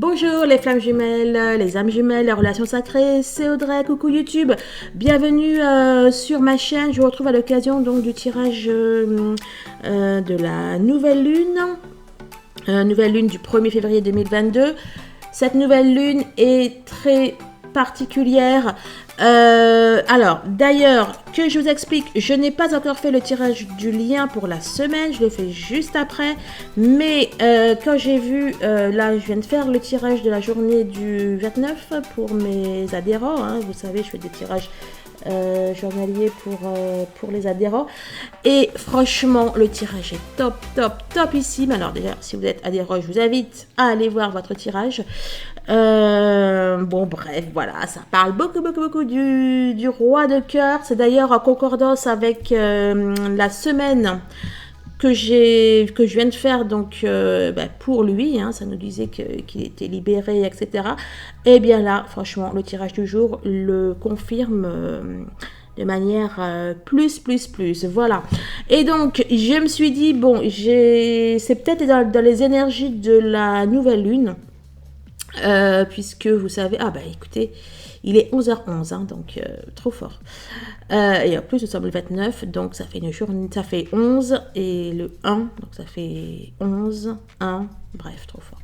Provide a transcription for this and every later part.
Bonjour les flammes jumelles, les âmes jumelles, les relations sacrées, c'est Audrey, coucou YouTube. Bienvenue sur ma chaîne, je vous retrouve à l'occasion donc du tirage de la nouvelle lune du 1er février 2022. Cette nouvelle lune est très particulière. Alors, d'ailleurs, que je vous explique, je n'ai pas encore fait le tirage du lien pour la semaine, je le fais juste après. Mais quand j'ai vu, là, je viens de faire le tirage de la journée du 29 pour mes adhérents. Hein, vous savez, je fais des tirages journaliers pour les adhérents. Et franchement, le tirage est top, top, topissime. Alors d'ailleurs, si vous êtes adhérent, je vous invite à aller voir votre tirage. Bon bref, voilà, ça parle beaucoup du roi de cœur. C'est d'ailleurs en concordance avec la semaine que je viens de faire donc pour lui, hein, ça nous disait qu'il était libéré, etc. Et bien là, franchement, le tirage du jour le confirme de manière plus, voilà. Et donc, je me suis dit, bon, c'est peut-être dans les énergies de la nouvelle lune, puisque vous savez, écoutez, il est 11h11, hein, donc trop fort. Et en plus, nous sommes le 29, donc ça fait une journée, ça fait 11, et le 1, donc ça fait 11, 1, bref, trop fort.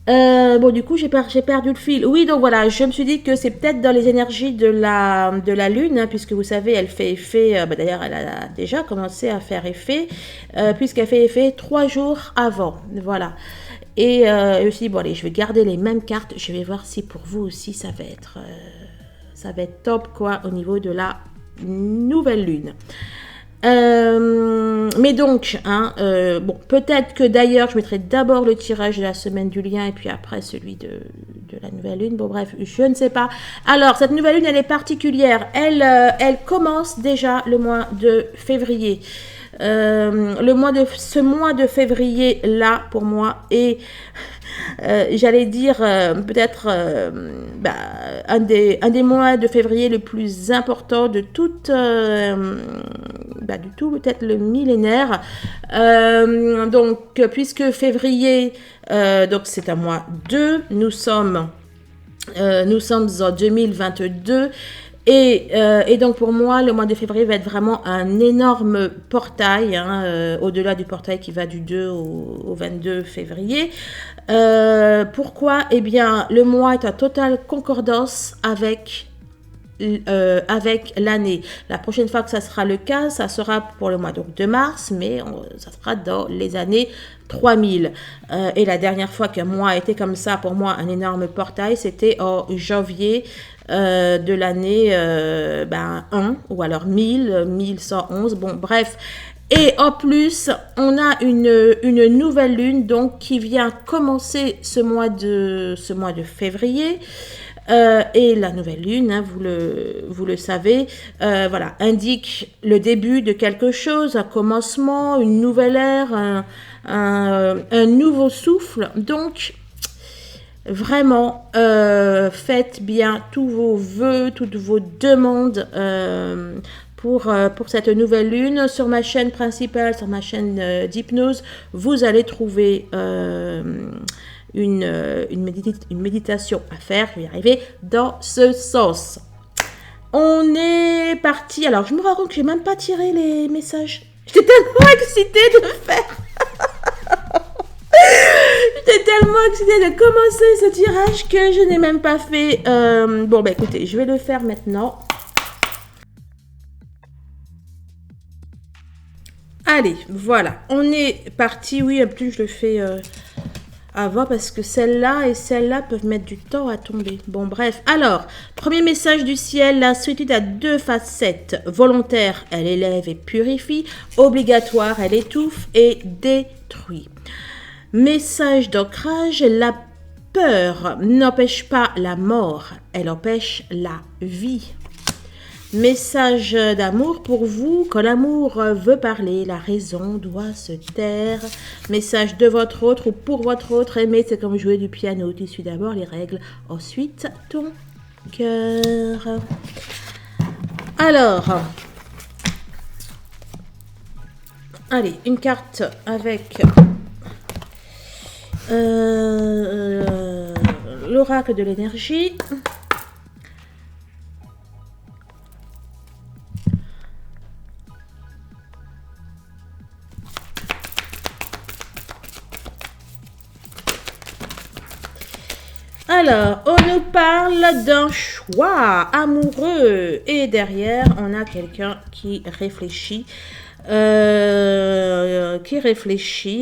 Bon, du coup, j'ai perdu le fil. Oui, donc voilà, je me suis dit que c'est peut-être dans les énergies de la lune, hein, puisque vous savez, elle fait effet, d'ailleurs, elle a déjà commencé à faire effet, puisqu'elle fait effet 3 jours avant, voilà. Et je me suis dit, bon allez, je vais garder les mêmes cartes, je vais voir si pour vous aussi ça va être top quoi au niveau de la nouvelle lune. Mais donc, hein, bon, peut-être que d'ailleurs je mettrai d'abord le tirage de la semaine du lien et puis après celui de la nouvelle lune. Bon bref, je ne sais pas. Alors, cette nouvelle lune, elle est particulière. Elle commence déjà le mois de février. Ce mois de février là pour moi est j'allais dire peut-être un des mois de février le plus important de tout peut-être le millénaire, donc puisque février donc c'est un mois 2, nous sommes en 2022. Et donc pour moi, le mois de février va être vraiment un énorme portail, hein, au-delà du portail qui va du 2 au 22 février. Pourquoi? Eh bien, le mois est en totale concordance avec l'année. La prochaine fois que ça sera le cas, ça sera pour le mois donc de mars, mais ça sera dans les années 3000. Et la dernière fois qu'un mois a été comme ça, pour moi, un énorme portail, c'était en janvier de l'année 1 ou alors 1111, bon bref. Et en plus, on a une nouvelle lune donc qui vient commencer ce mois de février. Et la nouvelle lune, hein, vous le savez, voilà, indique le début de quelque chose, un commencement, une nouvelle ère, un nouveau souffle. Donc, vraiment, faites bien tous vos vœux, toutes vos demandes pour cette nouvelle lune. Sur ma chaîne principale, sur ma chaîne d'hypnose, vous allez trouver une méditation à faire, je vais y arriver, dans ce sens. On est parti. Alors, je me rends compte que j'ai même pas tiré les messages. J'étais tellement excitée de le faire. J'étais tellement excitée de commencer ce tirage que je n'ai même pas fait. Bon, écoutez, je vais le faire maintenant. Allez, voilà. On est parti. Oui, en plus, je le fais avant parce que celle-là et celle-là peuvent mettre du temps à tomber. Bon, bref. Alors, premier message du ciel. La solitude a 2 facettes. Volontaire, elle élève et purifie. Obligatoire, elle étouffe et détruit. Message d'ancrage, la peur n'empêche pas la mort, elle empêche la vie. Message d'amour pour vous, quand l'amour veut parler, la raison doit se taire. Message de votre autre ou pour votre autre, aimer c'est comme jouer du piano, tu suis d'abord les règles, ensuite ton cœur. Alors, allez, une carte avec l'oracle de l'énergie. Alors, on nous parle d'un choix amoureux et derrière, on a quelqu'un qui réfléchit,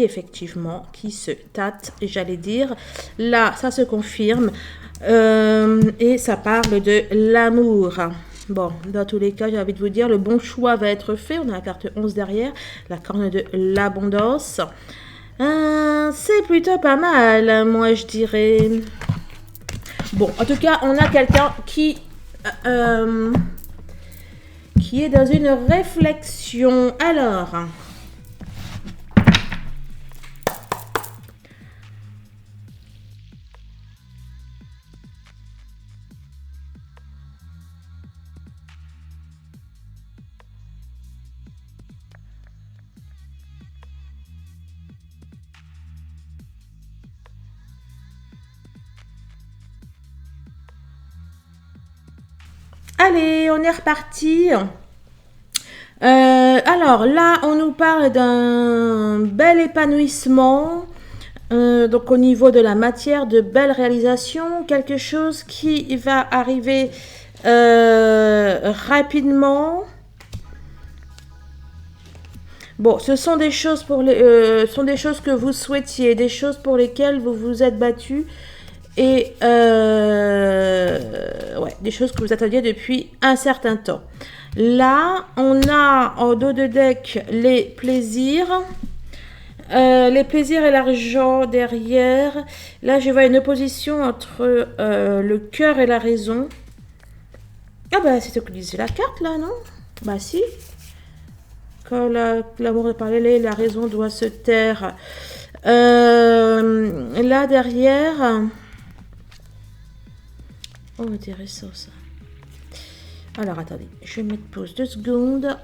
effectivement, qui se tâte, j'allais dire. Là, ça se confirme et ça parle de l'amour. Bon, dans tous les cas, j'ai envie de vous dire, le bon choix va être fait. On a la carte 11 derrière, la corne de l'abondance. C'est plutôt pas mal, moi je dirais. Bon, en tout cas, on a quelqu'un qui est dans une réflexion. Alors, allez, on est reparti. Alors là, on nous parle d'un bel épanouissement. Donc au niveau de la matière, de belles réalisations, quelque chose qui va arriver rapidement. Bon, ce sont des choses sont des choses que vous souhaitiez, des choses pour lesquelles vous vous êtes battu et ouais, des choses que vous attendiez depuis un certain temps. Là, on a en dos de deck les plaisirs et l'argent derrière. Là, je vois une opposition entre le cœur et la raison. Ah bah, c'est ce que disait la carte, là, non? Bah si. Quand l'amour est parlé, la raison doit se taire. Là, derrière... Oh, intéressant, ça. Alors, attendez. Je vais mettre pause 2 secondes.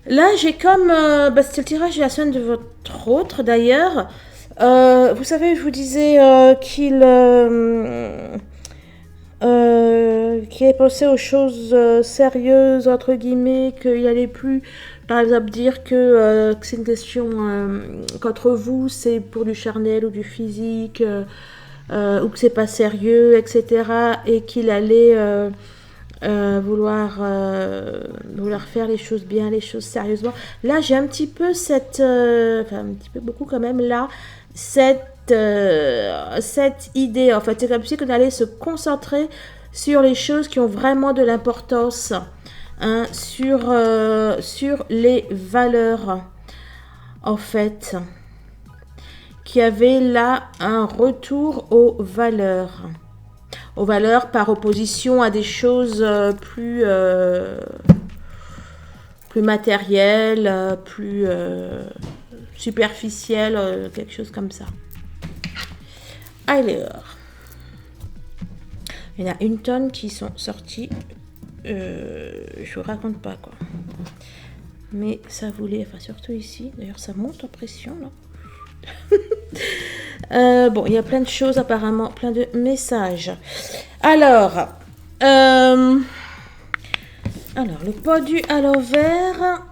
Là, j'ai comme... c'est le tirage de la semaine de votre autre, d'ailleurs. Vous savez, je vous disais qu'il pensé aux choses sérieuses, entre guillemets, qu'il n'allait plus, par exemple, dire que c'est une question qu'entre vous, c'est pour du charnel ou du physique, ou que c'est pas sérieux, etc. Et qu'il allait... vouloir faire les choses bien, les choses sérieusement. Là, j'ai un petit peu cette... enfin, un petit peu, beaucoup quand même, là, cette idée. En fait, c'est comme si on allait se concentrer sur les choses qui ont vraiment de l'importance, hein, sur les valeurs, en fait, qui avait là un retour aux valeurs. Aux valeurs par opposition à des choses plus matérielles, plus superficielles, quelque chose comme ça. Alors, il y en a une tonne qui sont sorties. Je vous raconte pas quoi. Mais ça voulait, enfin surtout ici. D'ailleurs, ça monte en pression là. Bon, il y a plein de choses apparemment, plein de messages. Alors, le pendu à l'envers.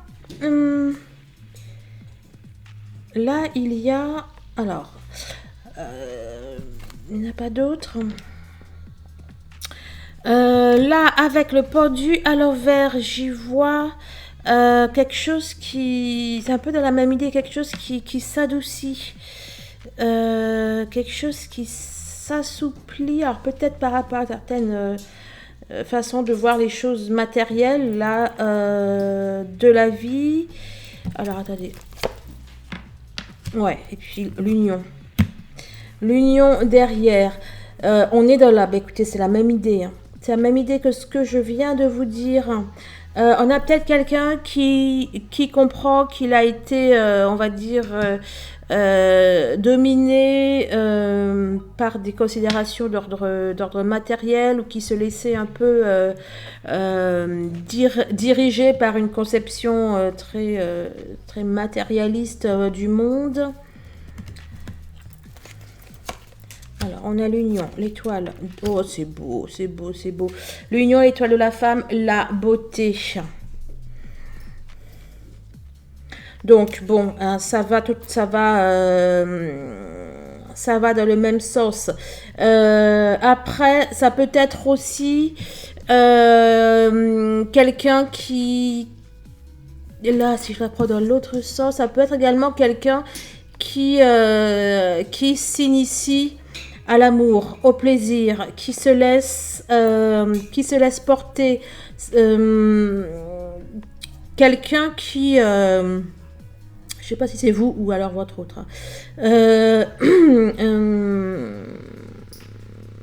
Là, il y a... Alors, il n'y en a pas d'autres. Là, avec le pendu à l'envers, j'y vois quelque chose qui... C'est un peu dans la même idée, quelque chose qui s'adoucit. Quelque chose qui s'assouplit, alors peut-être par rapport à certaines façons de voir les choses matérielles, là, de la vie. Alors, attendez. Ouais, et puis l'union. L'union derrière. On est dans la... Bah, écoutez, c'est la même idée. Hein. C'est la même idée que ce que je viens de vous dire. On a peut-être quelqu'un qui comprend qu'il a été, on va dire, dominé par des considérations d'ordre matériel ou qui se laissait un peu diriger par une conception très matérialiste du monde. Alors, on a l'union, l'étoile. Oh, c'est beau, c'est beau, c'est beau. L'union, l'étoile de la femme, la beauté. Donc, bon, hein, ça va dans le même sens. Après, ça peut être aussi quelqu'un qui... Là, si je la prends dans l'autre sens, ça peut être également quelqu'un qui s'initie à l'amour, au plaisir, qui se laisse porter. Quelqu'un qui... je sais pas si c'est vous ou alors votre autre.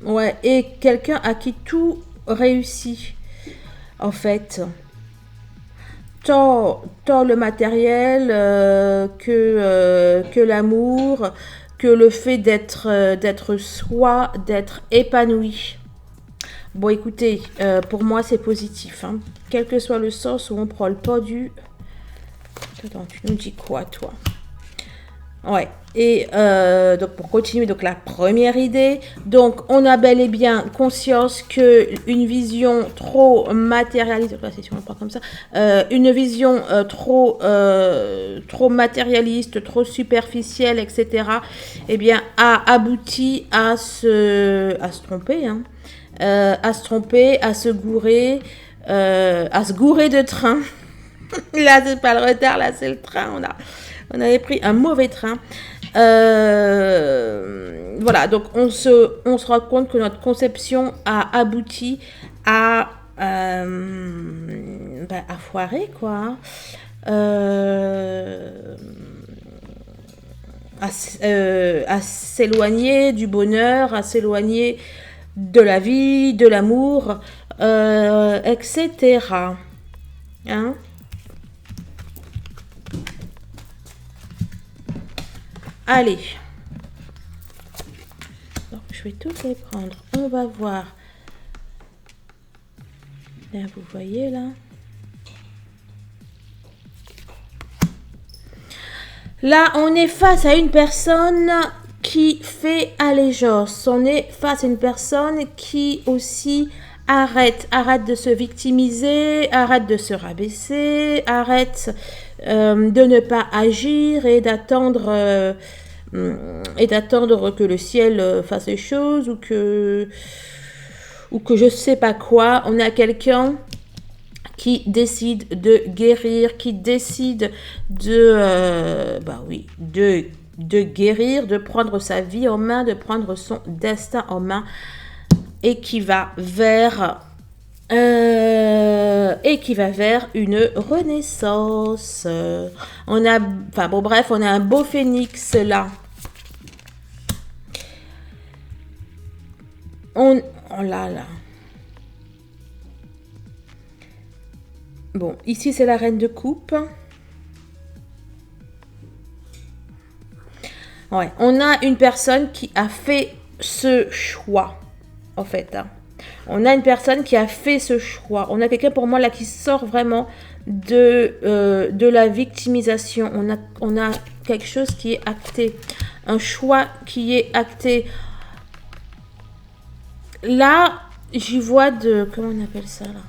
Ouais, et quelqu'un à qui tout réussit, en fait. Tant le matériel que l'amour, que le fait d'être soi, d'être épanoui. Bon, écoutez, pour moi, c'est positif. Hein. Quel que soit le sens où on prend le pendu. Attends, tu nous dis quoi, toi? Ouais. Et donc, pour continuer, donc la première idée. Donc, on a bel et bien conscience qu'une vision trop matérialiste, là, c'est si on le prend comme ça, une vision trop matérialiste, trop superficielle, etc., eh bien, a abouti à se tromper, hein. À se tromper, à se gourer de train. Là, c'est pas le retard, là, c'est le train. On avait pris un mauvais train. Voilà, donc on se rend compte que notre conception a abouti à foirer, quoi. À s'éloigner du bonheur, à s'éloigner de la vie, de l'amour, etc. Hein? Allez. Donc, je vais toutes les prendre. On va voir. Là, vous voyez, là. Là, on est face à une personne qui fait allégeance. On est face à une personne qui aussi arrête de se victimiser, arrête de se rabaisser, arrête de ne pas agir et d'attendre que le ciel fasse les choses ou que je sais pas quoi. On a quelqu'un qui décide de guérir, qui décide de guérir, de prendre sa vie en main, de prendre son destin en main et qui va vers une renaissance. On a un beau phénix là. Là. Bon, ici c'est la reine de coupe. Ouais, on a une personne qui a fait ce choix, en fait. Hein. On a une personne qui a fait ce choix. On a quelqu'un pour moi là qui sort vraiment de la victimisation. On a quelque chose qui est acté. Un choix qui est acté. Là, j'y vois comment on appelle ça là?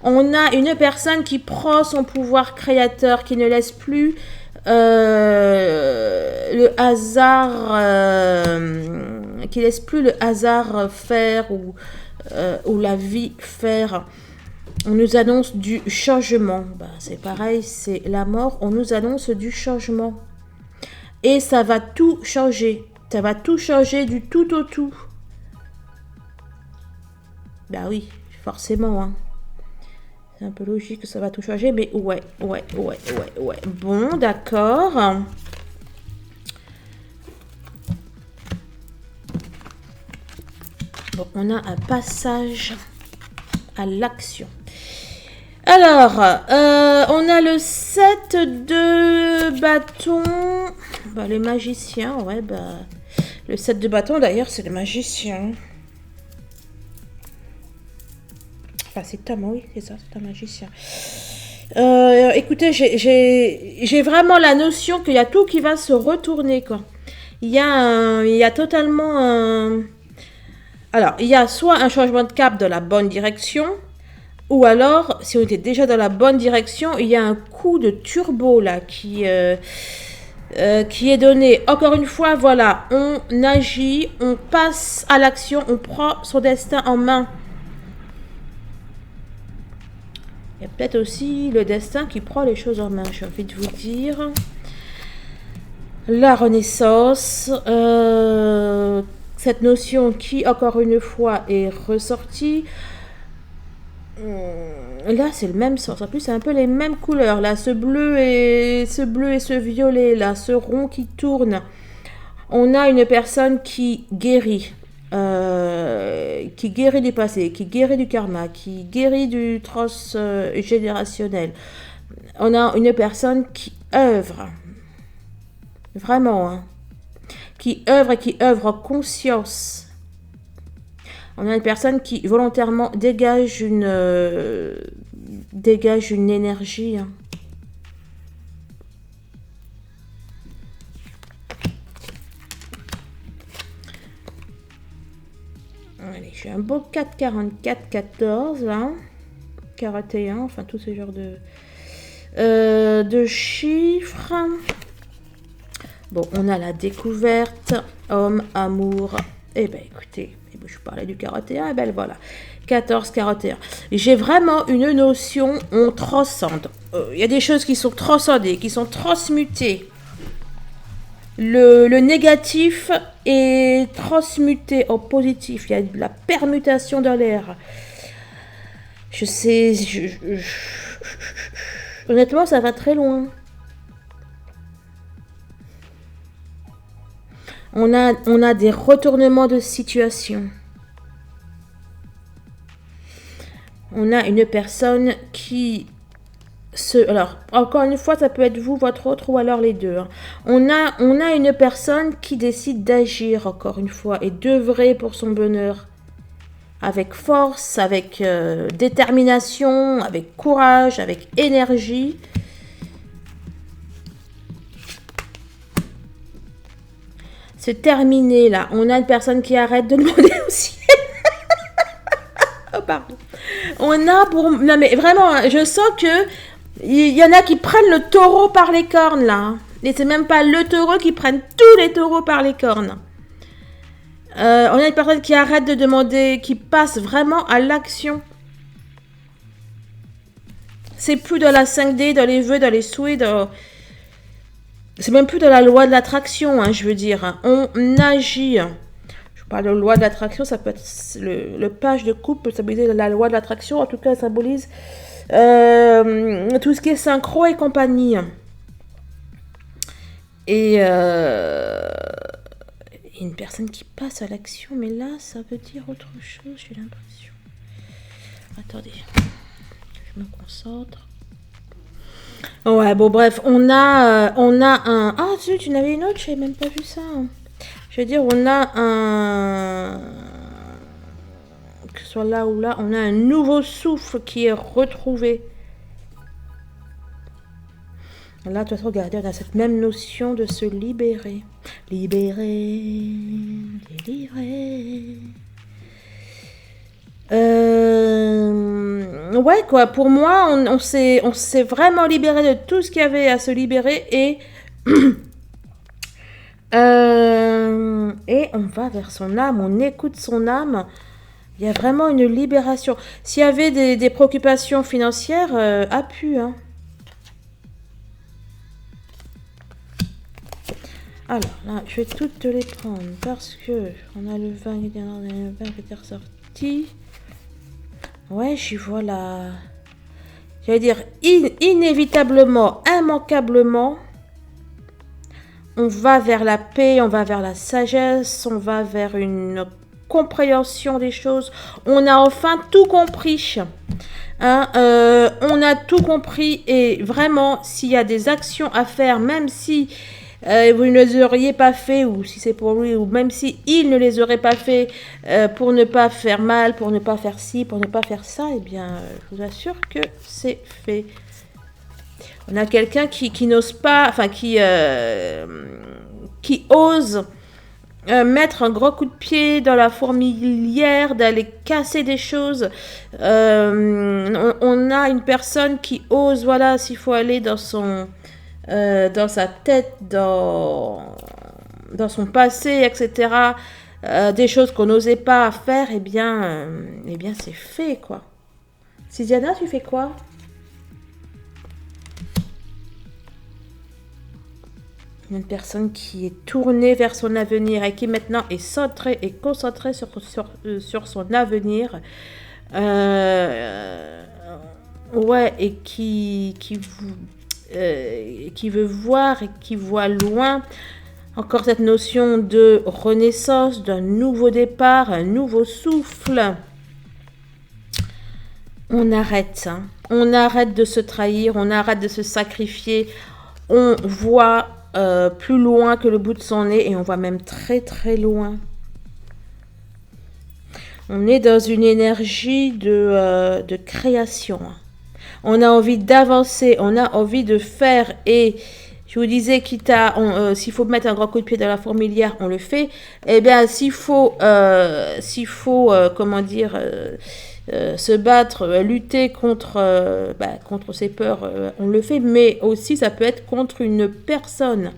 On a une personne qui prend son pouvoir créateur, qui ne laisse plus le hasard faire ou la vie faire. On nous annonce du changement. C'est pareil, c'est la mort. On nous annonce du changement. Et ça va tout changer. Ça va tout changer du tout au tout. Oui, forcément, hein. C'est un peu logique que ça va tout changer, mais ouais. Bon, d'accord. Bon, on a un passage à l'action. Alors, on a le 7 de bâton. Les magiciens, ouais, le 7 de bâton, d'ailleurs, c'est les magiciens. C'est Tom, oui, c'est ça, c'est un magicien. Écoutez, j'ai vraiment la notion qu'il y a tout qui va se retourner, quoi. il y a totalement un... Alors, il y a soit un changement de cap dans la bonne direction, ou alors, si on était déjà dans la bonne direction, il y a un coup de turbo là qui est donné. Encore une fois, voilà, on agit, on passe à l'action, on prend son destin en main. Il y a peut-être aussi le destin qui prend les choses en main, j'ai envie de vous dire. La renaissance, cette notion qui, encore une fois, est ressortie. Là, c'est le même sens. En plus, c'est un peu les mêmes couleurs. Là, ce bleu et ce violet, là, ce rond qui tourne. On a une personne qui guérit du passé, qui guérit du karma, qui guérit du transgénérationnel. On a une personne qui œuvre, vraiment, hein, qui œuvre et qui œuvre en conscience. On a une personne qui volontairement dégage une énergie. Hein. Allez, j'ai un beau 4, 44, 14 là. 41, enfin tous ces genres de chiffres. Bon, on a la découverte, homme, amour. Eh ben écoutez, je parlais du 41, et ben voilà. 14, 41. J'ai vraiment une notion, on transcende. Il y a des choses qui sont transcendées, qui sont transmutées. Le négatif est transmuté en positif. Il y a de la permutation dans l'air. Je sais... Honnêtement, ça va très loin. On a des retournements de situation. On a une personne qui alors, encore une fois, ça peut être vous, votre autre, ou alors les deux. Hein. On a une personne qui décide d'agir, encore une fois, et d'œuvrer pour son bonheur. Avec force, avec détermination, avec courage, avec énergie. C'est terminé, là. On a une personne qui arrête de demander au ciel. Oh, pardon. On a pour... Non, mais vraiment, je sens que... Il y en a qui prennent le taureau par les cornes, là. Et c'est même pas le taureau qui prennent tous les taureaux par les cornes. On a une personne qui arrête de demander, qui passe vraiment à l'action. C'est plus de la 5D, dans les vœux, dans les souhaits, c'est même plus de la loi de l'attraction, hein, je veux dire. On agit. Je parle de loi de l'attraction, ça peut être le page de coupe, peut symboliser la loi de l'attraction. En tout cas, ça symbolise tout ce qui est synchro et compagnie. Et une personne qui passe à l'action, mais là, ça veut dire autre chose, j'ai l'impression. Attendez, je me concentre. Ouais, bon, bref, on a un... Ah, zut, tu n'avais une autre, j'avais même pas vu ça. Je veux dire, on a un... Que ce soit là ou là, on a un nouveau souffle qui est retrouvé. Là, de toute façon, regardez, on a cette même notion de se libérer. Libérer, délivrer. Ouais, quoi, pour moi, on s'est vraiment libéré de tout ce qu'il y avait à se libérer et... et on va vers son âme, on écoute son âme. Il y a vraiment une libération. S'il y avait des préoccupations financières, à pu, hein. Alors, là, je vais toutes te les prendre parce que on a le 20 qui est ressorti. Ouais, j'y vois là. J'allais dire, inévitablement, immanquablement, on va vers la paix, on va vers la sagesse, on va vers une compréhension des choses. On a enfin tout compris. Hein, on a tout compris et vraiment, s'il y a des actions à faire, même si vous ne les auriez pas fait, ou si c'est pour lui, ou même si il ne les aurait pas fait pour ne pas faire mal, pour ne pas faire ci, pour ne pas faire ça, eh bien, je vous assure que c'est fait. On a quelqu'un qui n'ose pas, enfin qui qui ose mettre un gros coup de pied dans la fourmilière, d'aller casser des choses. On a une personne qui ose, voilà, s'il faut aller dans sa tête, dans son passé, etc., des choses qu'on n'osait pas faire, eh bien c'est fait, quoi. Sidiana, tu fais quoi? Une personne qui est tournée vers son avenir et qui maintenant est centrée et concentrée sur son avenir. Ouais, et qui veut voir et qui voit loin. Encore cette notion de renaissance, d'un nouveau départ, un nouveau souffle. On arrête, hein. On arrête de se trahir, on arrête de se sacrifier. On voit plus loin que le bout de son nez et on voit même très très loin. On est dans une énergie de création. On a envie d'avancer, on a envie de faire et je vous disais, s'il faut mettre un grand coup de pied dans la fourmilière, on le fait. Eh bien, s'il faut se battre, lutter contre ses peurs, on le fait. Mais aussi, ça peut être contre une personne.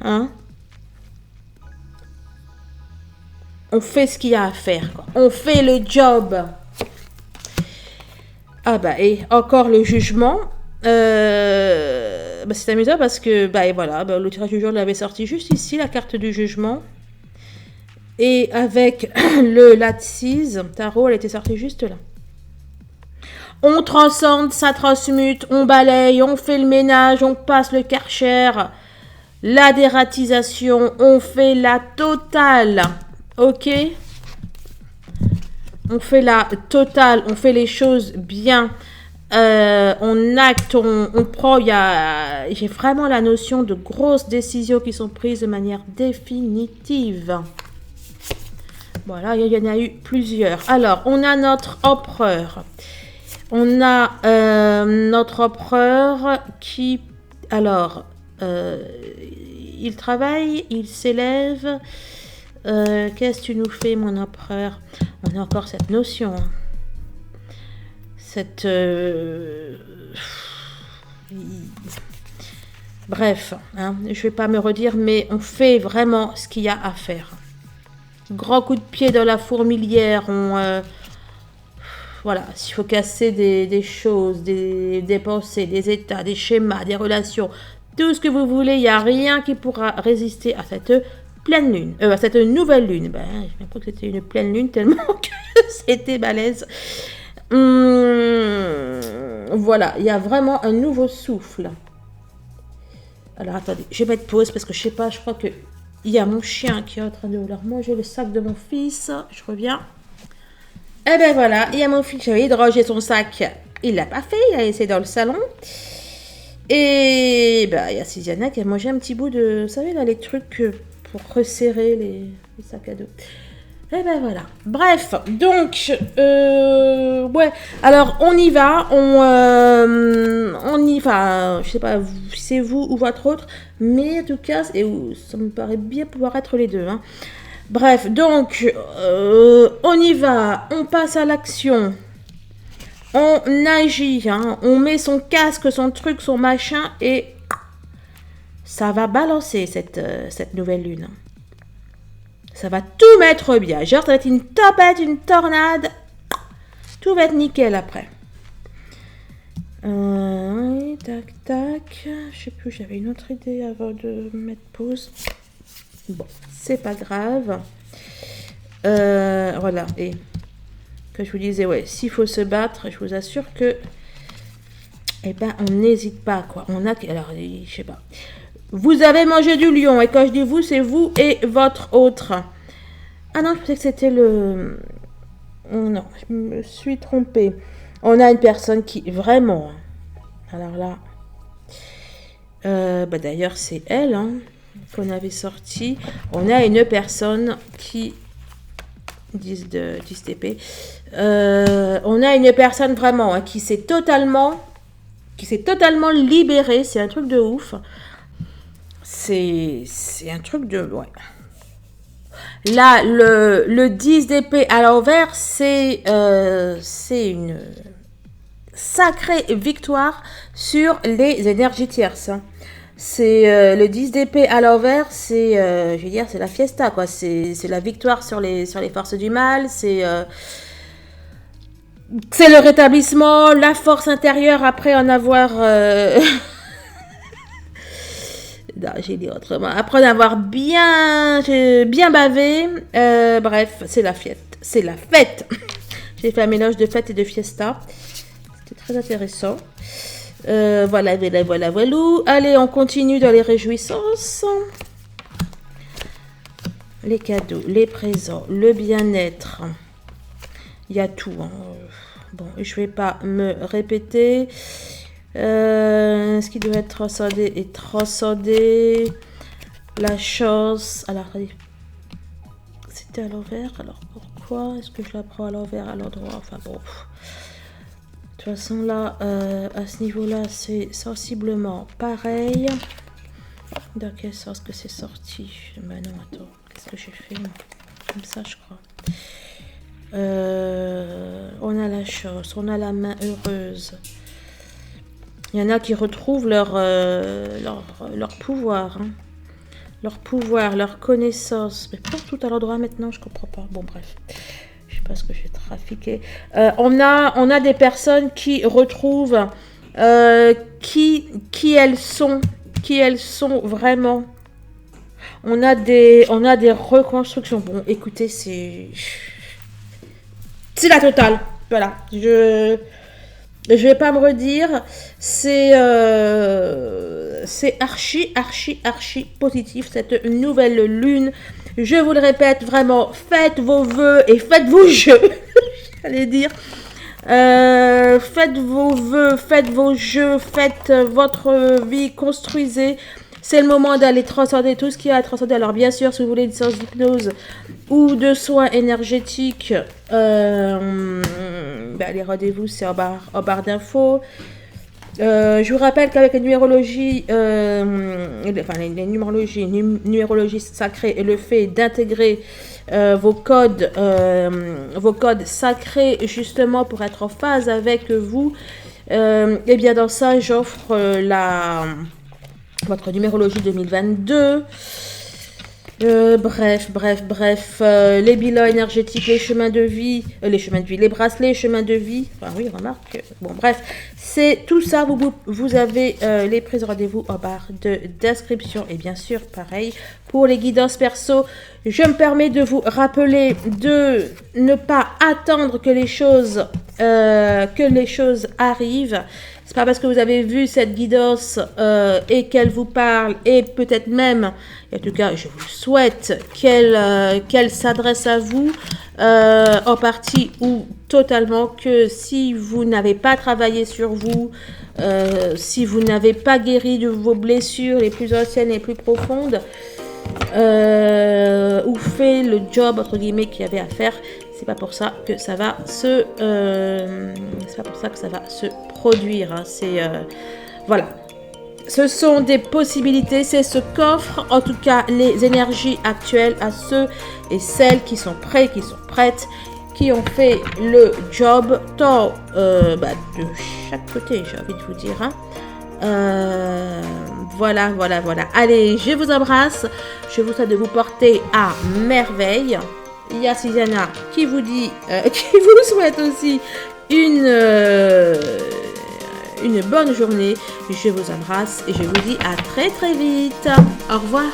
Hein? On fait ce qu'il y a à faire, quoi. On fait le job. Ah bah, et encore le jugement. C'est amusant parce que le tirage du jour l'avait sorti juste ici, la carte du jugement. Et avec le Lat-6 tarot, elle était sortie juste là. On transcende, ça transmute, on balaye, on fait le ménage, on passe le karcher, la dératisation, on fait la totale. Ok? On fait la totale, on fait les choses bien. On acte, on prend, j'ai vraiment la notion de grosses décisions qui sont prises de manière définitive. Voilà, il y en a eu plusieurs. Alors, on a notre empereur. On a notre empereur qui, alors, il travaille, il s'élève. Qu'est-ce que tu nous fais, mon empereur? On a encore cette notion, hein. Bref, hein, je ne vais pas me redire, mais on fait vraiment ce qu'il y a à faire. Grand coup de pied dans la fourmilière, voilà, s'il faut casser des choses, des pensées, des états, des schémas, des relations, tout ce que vous voulez, il n'y a rien qui pourra résister à cette pleine lune, à cette nouvelle lune. J'ai même pas que c'était une pleine lune tellement que c'était balèze. Voilà, il y a vraiment un nouveau souffle. Alors attendez, je vais mettre pause parce que je sais pas, je crois que il y a mon chien qui est en train de vouloir manger le sac de mon fils. Je reviens. Et ben voilà, il y a mon fils qui avait de ranger son sac. Il l'a pas fait, il a laissé dans le salon. Et il y a Sidiana qui a mangé un petit bout de, vous savez là, les trucs pour resserrer les sacs à dos. Et ben voilà. Bref, donc, ouais. Alors, on y va. On y va. Je sais pas si c'est vous ou votre autre. Mais en tout cas, ça me paraît bien pouvoir être les deux. Hein. Bref, donc, on y va. On passe à l'action. On agit. Hein. On met son casque, son truc, son machin. Et ça va balancer cette nouvelle lune. Ça va tout mettre bien. Genre, ça va être une tempête, une tornade. Tout va être nickel après. Tac, tac. Je sais plus, j'avais une autre idée avant de mettre pause. Bon, c'est pas grave. Voilà. Et que je vous disais, ouais, s'il faut se battre, je vous assure que... on n'hésite pas, quoi. Alors, je sais pas. Vous avez mangé du lion. Et quand je dis vous, c'est vous et votre autre. Ah non, je pensais que c'était le... Non, je me suis trompée. On a une personne qui... Vraiment... Alors là... d'ailleurs, c'est elle hein, qu'on avait sorti. On a une personne qui... 10 TP. On a une personne vraiment hein, qui s'est totalement libérée. C'est un truc de ouf. C'est un truc de... Ouais. Là, le 10 d'épée à l'envers, c'est une sacrée victoire sur les énergies tierces. C'est le 10 d'épée à l'envers, c'est je veux dire, c'est la fiesta, quoi. C'est la victoire sur les forces du mal, c'est le rétablissement, la force intérieure après en avoir non, j'ai dit autrement. Après en avoir bien bavé, bref, c'est la fête. C'est la fête. J'ai fait un mélange de fête et de fiesta. C'était très intéressant. Voilà. Allez, on continue dans les réjouissances. Les cadeaux, les présents, le bien-être. Il y a tout. Hein. Bon, je vais pas me répéter. Ce qui doit être transcendé est transcendé. La chance. Alors, c'était à l'envers. Alors, pourquoi est-ce que je la prends à l'envers, à l'endroit? Enfin, bon. De toute façon, là, à ce niveau-là, c'est sensiblement pareil. Dans quel sens que c'est sorti? Ben non, attends. Qu'est-ce que j'ai fait? Comme ça, je crois. On a la chance. On a la main heureuse. Il y en a qui retrouvent leur pouvoir. Hein. Leur pouvoir, leur connaissance. Mais pas tout à l'endroit maintenant, je comprends pas. Bon, bref. Je sais pas ce que j'ai trafiqué. On a des personnes qui retrouvent qui elles sont vraiment. On a des reconstructions. Bon, écoutez, c'est la totale. Voilà. Je vais pas me redire. C'est archi positif cette nouvelle lune. Je vous le répète vraiment, faites vos vœux et faites vos jeux. J'allais dire. Faites vos vœux, faites vos jeux, faites votre vie, construisez. C'est le moment d'aller transcender tout ce qu'il y a à transcender. Alors bien sûr, si vous voulez une séance d'hypnose ou de soins énergétiques, les rendez-vous, c'est en barre d'infos. Je vous rappelle qu'avec la numérologie, numérologie sacrée et le fait d'intégrer vos codes sacrés justement pour être en phase avec vous, et bien dans ça, j'offre votre numérologie 2022. Bref, les bilans énergétiques, les chemins de vie, les bracelets, chemins de vie. Enfin oui, remarque. Bon, bref, c'est tout ça. Vous avez les prises de rendez-vous en barre de description. Et bien sûr, pareil, pour les guidances perso, je me permets de vous rappeler de ne pas attendre que les choses arrivent. C'est pas parce que vous avez vu cette guidance et qu'elle vous parle et peut-être même, en tout cas je vous le souhaite, qu'elle s'adresse à vous en partie ou totalement, que si vous n'avez pas travaillé sur vous, si vous n'avez pas guéri de vos blessures les plus anciennes et les plus profondes, ou fait le job entre guillemets qu'il y avait à faire, c'est pas pour ça que ça va se produire. Hein. Voilà. Ce sont des possibilités, c'est ce qu'offrent en tout cas les énergies actuelles à ceux et celles qui sont prêts, qui sont prêtes, qui ont fait le job tant de chaque côté, j'ai envie de vous dire. Hein. Voilà. Allez, je vous embrasse. Je vous souhaite de vous porter à merveille. Il y a Susanna qui vous dit, qui vous souhaite aussi une bonne journée. Je vous embrasse et je vous dis à très vite. Au revoir.